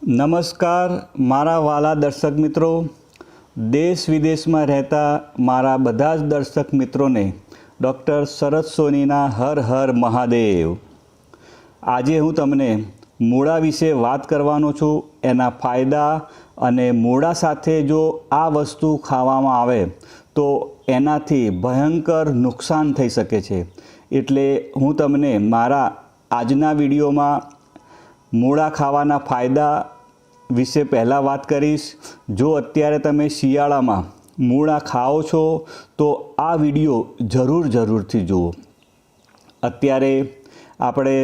નમસ્કાર મારા વાલા દર્શક મિત્રો, દેશ વિદેશમાં રહેતા મારા બધા જ દર્શક મિત્રોને ડૉક્ટર શરદ સોનીના હર હર મહાદેવ। આજે હું તમને મૂળા વિશે વાત કરવાનો છું, એના ફાયદા અને મૂળા સાથે જો આ વસ્તુ ખાવામાં આવે તો એનાથી ભયંકર નુકસાન થઈ શકે છે। એટલે હું તમને મારા આજના વિડીયોમાં મૂળા ખાવાના ફાયદા વિશે પહેલાં વાત કરીશ। જો અત્યારે તમે શિયાળામાં મૂળા ખાઓ છો તો આ વિડીયો જરૂરથી જુઓ। અત્યારે આપણે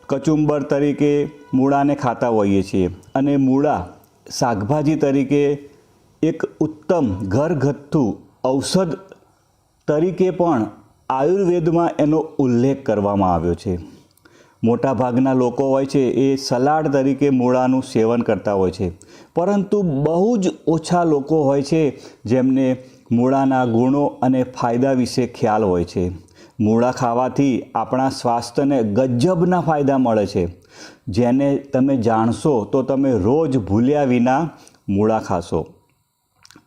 કચુંબર તરીકે મૂળાને ખાતા હોઈએ છીએ અને મૂળા શાકભાજી તરીકે એક ઉત્તમ ઘરગથ્થુ ઔષધ તરીકે પણ આયુર્વેદમાં એનો ઉલ્લેખ કરવામાં આવ્યો છે। મોટાભાગના લોકો હોય છે એ સલાડ તરીકે મૂળાનું સેવન કરતા હોય છે, પરંતુ બહુ જ ઓછા લોકો હોય છે જેમને મૂળાના ગુણો અને ફાયદા વિશે ખ્યાલ હોય છે। મૂળા ખાવાથી આપણા સ્વાસ્થ્યને ગજબના ફાયદા મળે છે, જેને તમે જાણશો તો તમે રોજ ભૂલ્યા વિના મૂળા ખાશો।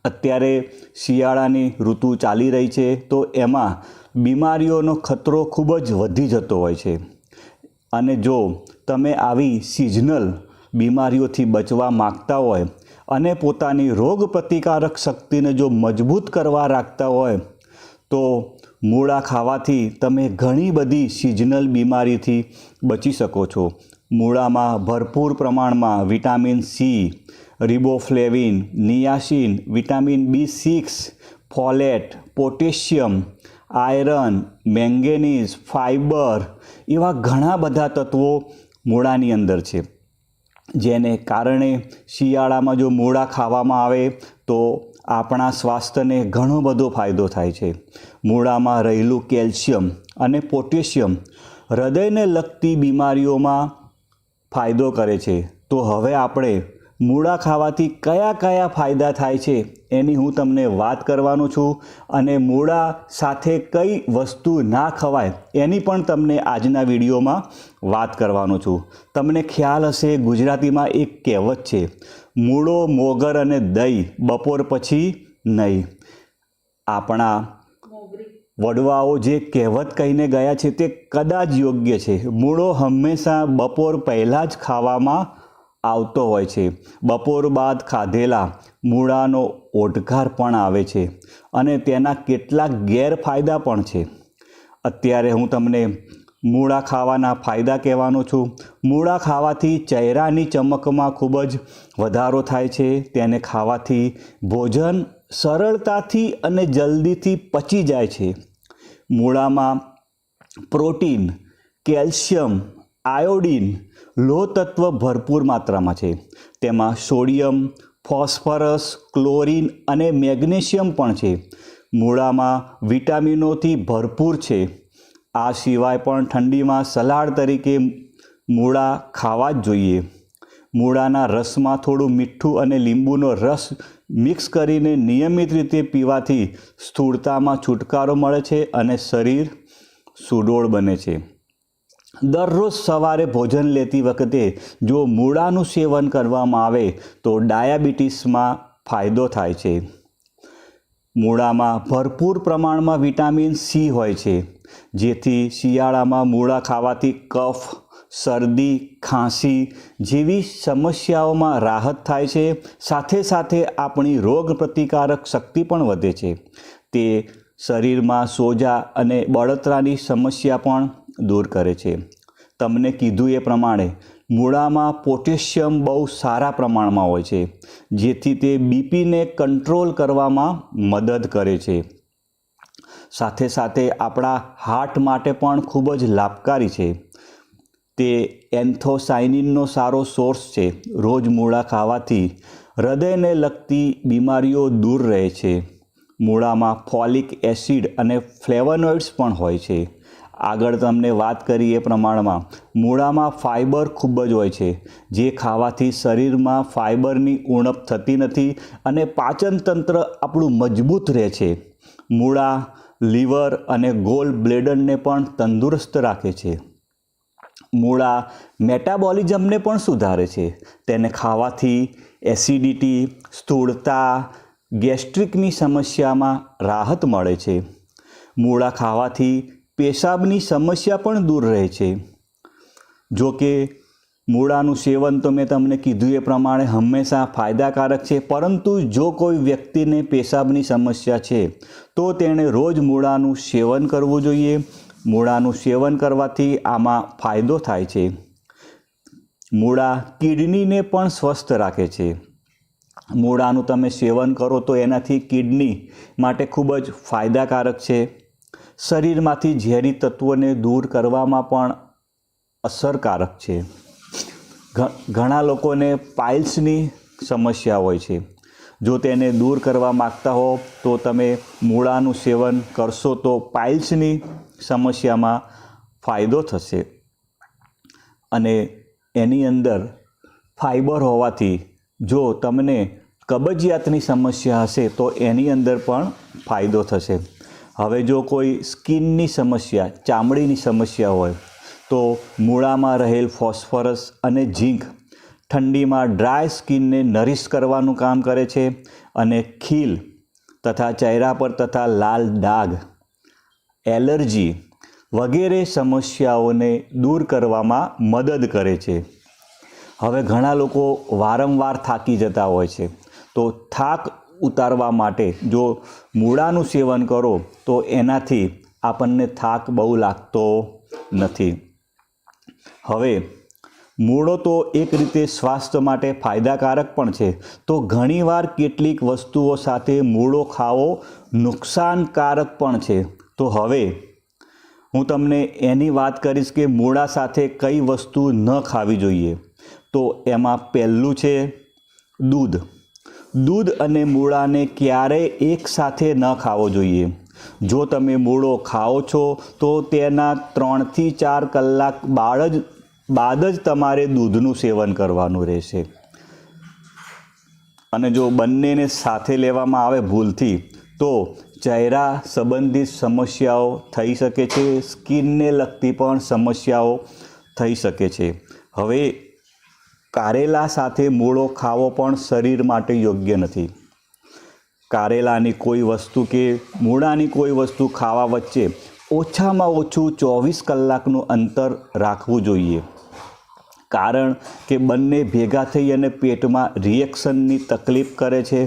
અત્યારે શિયાળાની ઋતુ ચાલી રહી છે તો એમાં બીમારીઓનો ખતરો ખૂબ જ વધી જતો હોય છે અને જો તમે આવી સિઝનલ બીમારીઓથી બચવા માગતા હોય અને પોતાની રોગ પ્રતિકારક શક્તિને જો મજબૂત કરવા રાખતા હોય તો મૂળા ખાવાથી તમે ઘણી બધી સિઝનલ બીમારીથી બચી શકો છો। મૂળામાં ભરપૂર પ્રમાણમાં vitamin C, રિબોફ્લેવિન, નિયાસિન, vitamin B6, folate, potassium, iron, manganese, fibre એવા ઘણા બધા તત્વો મૂળાની અંદર છે, જેને કારણે શિયાળામાં જો મૂળા ખાવામાં આવે તો આપણા સ્વાસ્થ્યને ઘણો બધો ફાયદો થાય છે। મૂળામાં રહેલું કેલ્શિયમ અને પોટેશિયમ હૃદયને લગતી બીમારીઓમાં ફાયદો કરે છે। તો હવે આપણે મૂળા ખાવાથી કયા કયા ફાયદા થાય છે એની હું તમને વાત કરવાનો છું અને મૂળા સાથે કઈ વસ્તુ ના ખવાય એની પણ તમને આજના વિડીયોમાં વાત કરવાનો છું। તમને ખ્યાલ હશે, ગુજરાતીમાં એક કહેવત છે, મૂળો, મોગર અને દહીં બપોર પછી નહીં। આપણા વડવાઓ જે કહેવત કહીને ગયા છે તે કદાચ યોગ્ય છે। મૂળો હંમેશા બપોર પહેલાં જ ખાવામાં આવતો હોય છે। બપોર બાદ ખાધેલા મૂળાનો ઓડકાર પણ આવે છે અને તેના કેટલાક ગેરફાયદા પણ છે। અત્યારે હું તમને મૂળા ખાવાના ફાયદા કહેવાનો છું। મૂળા ખાવાથી ચહેરાની ચમકમાં ખૂબ જ વધારો થાય છે। તેને ખાવાથી ભોજન સરળતાથી અને જલ્દીથી પચી જાય છે। મૂળામાં પ્રોટીન, કેલ્શિયમ, આયોડિન, લોહ તત્વ ભરપૂર માત્રામાં છે। તેમાં સોડિયમ, ફોસ્ફરસ, ક્લોરિન અને મેગ્નેશિયમ પણ છે। મૂળામાં વિટામિનોથી ભરપૂર છે। આ સિવાય પણ ઠંડીમાં સલાડ તરીકે મૂળા ખાવા જ જોઈએ। મૂળાના રસમાં થોડું મીઠું અને લીંબુનો રસ મિક્સ કરીને નિયમિત રીતે પીવાથી સ્થૂળતામાં છુટકારો મળે છે અને શરીર સુડોળ બને છે। દરરોજ સવારે ભોજન લેતી વખતે જો મૂળાનું સેવન કરવામાં આવે તો ડાયાબિટીસમાં ફાયદો થાય છે। મૂળામાં ભરપૂર પ્રમાણમાં વિટામિન સી હોય છે, જેથી શિયાળામાં મૂળા ખાવાથી કફ, શરદી, ખાંસી જેવી સમસ્યાઓમાં રાહત થાય છે। સાથે સાથે આપણી રોગ પ્રતિકારક શક્તિ પણ વધે છે। તે શરીરમાં સોજા અને બળતરાની સમસ્યા પણ દૂર કરે છે। તમને કીધું એ પ્રમાણે મૂળામાં પોટેશિયમ બહુ સારા પ્રમાણમાં હોય છે, જેથી તે બીપીને કંટ્રોલ કરવામાં મદદ કરે છે। સાથે સાથે આપણા હાર્ટ માટે પણ ખૂબ જ લાભકારી છે। તે એન્થોસાયનિનનો સારો સોર્સ છે। રોજ મૂળા ખાવાથી હૃદયને લગતી બીમારીઓ દૂર રહે છે। મૂળામાં ફોલિક એસિડ અને ફ્લેવોનોઇડ્સ પણ હોય છે। આગળ તમને વાત કરી એ પ્રમાણમાં મૂળામાં ફાઇબર ખૂબ જ હોય છે, જે ખાવાથી શરીરમાં ફાઇબરની ઉણપ થતી નથી અને પાચનતંત્ર આપણું મજબૂત રહે છે। મૂળા લીવર અને ગોલ બ્લેડરને પણ તંદુરસ્ત રાખે છે। મૂળા મેટાબોલિઝમને પણ સુધારે છે. તેને ખાવાથી એસિડિટી, સ્થૂળતા, ગેસ્ટ્રિકની સમસ્યામાં રાહત મળે છે. મૂળા ખાવાથી પેશાબની સમસ્યા પણ દૂર રહે છે. જો કે મૂળાનું સેવન તો મેં તમને કીધું એ પ્રમાણે હંમેશા ફાયદાકારક છે, પરંતુ જો કોઈ વ્યક્તિને પેશાબની સમસ્યા છે તો તેણે રોજ મૂળાનું સેવન કરવું જોઈએ. મૂળાનું સેવન કરવાથી આમાં ફાયદો થાય છે. મૂળા કિડનીને પણ સ્વસ્થ રાખે છે. મૂળાનું તમે સેવન કરો તો એનાથી કિડની માટે ખૂબ જ ફાયદાકારક છે. શરીરમાંથી ઝેરી તત્વોને દૂર કરવામાં પણ અસરકારક છે. ઘણા લોકોને પાઇલ્સની સમસ્યા હોય છે. જો તેને દૂર કરવા માગતા હો તો તમે મૂળાનું સેવન કરશો તો પાઇલ્સની સમસ્યામાં ફાયદો થશે. અને એની અંદર ફાઈબર હોવાથી જો તમને કબજિયાતની સમસ્યા હશે તો એની અંદર પણ ફાયદો થશે. હવે જો કોઈ સ્કિનની સમસ્યા, ચામડીની સમસ્યા હોય તો મૂળામાં રહેલ ફોસ્ફરસ અને ઝીંક ઠંડીમાં ડ્રાય સ્કિનને નરિશ કરવાનું કામ કરે છે અને ખીલ તથા ચહેરા પર તથા લાલ ડાઘ, એલર્જી વગેરે સમસ્યાઓને દૂર કરવામાં મદદ કરે છે. હવે ઘણા લોકો વારંવાર થાકી જતા હોય છે, તો થાક ઉતારવા માટે જો મૂળાનું સેવન કરો તો એનાથી આપણને થાક બહુ લાગતો નથી. હવે મૂળો તો એક રીતે સ્વાસ્થ્ય માટે ફાયદાકારક પણ છે, તો ઘણીવાર કેટલીક વસ્તુઓ સાથે મૂળો ખાવો નુકસાનકારક પણ છે. તો હવે હું તમને એની વાત કરીશ કે મૂળા સાથે કઈ વસ્તુ ન ખાવી જોઈએ. તો એમાં પહેલું છે દૂધ. દૂધ અને મૂળાને ક્યારેય એકસાથે ન ખાવો જોઈએ. જો તમે મૂળો ખાઓ છો તો તેના 3 થી 4 કલાક બાદ જ તમારે દૂધનું સેવન કરવાનું રહેશે. અને જો બંનેને સાથે લેવામાં આવે ભૂલથી તો ચહેરા સંબંધિત સમસ્યાઓ થઈ શકે છે, સ્કિનને લગતી પણ સમસ્યાઓ થઈ શકે છે. હવે કારેલા સાથે મૂળો ખાવો પણ શરીર માટે યોગ્ય નથી. કારેલાની કોઈ વસ્તુ કે મૂળાની કોઈ વસ્તુ ખાવા વચ્ચે ઓછામાં ઓછું 24 કલાકનું અંતર રાખવું જોઈએ. કારણ કે બંને ભેગા થઈ અને પેટમાં રિએક્શનની તકલીફ કરે છે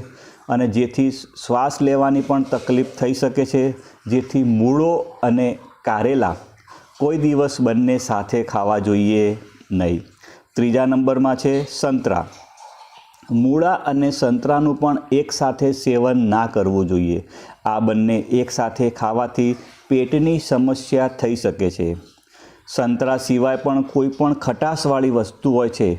અને જેથી શ્વાસ લેવાની પણ તકલીફ થઈ શકે છે. જેથી મૂળો અને કારેલા કોઈ દિવસ બંને સાથે ખાવા જોઈએ નહીં. ત્રીજા નંબરમાં છે સંતરા. મૂળા અને સંતરાનું પણ એકસાથે સેવન ના કરવું જોઈએ. આ બંને એકસાથે ખાવાથી પેટની સમસ્યા થઈ શકે છે. સંતરા સિવાય પણ કોઈ પણ ખટાશવાળી વસ્તુ હોય છે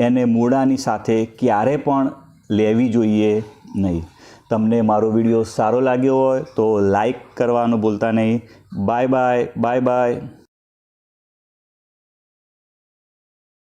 એને મૂળાની સાથે ક્યારે પણ લેવી જોઈએ નહીં. તમને મારો વિડીયો સારો લાગ્યો હોય તો લાઈક કરવાનું ભૂલતા નહીં. Bye bye.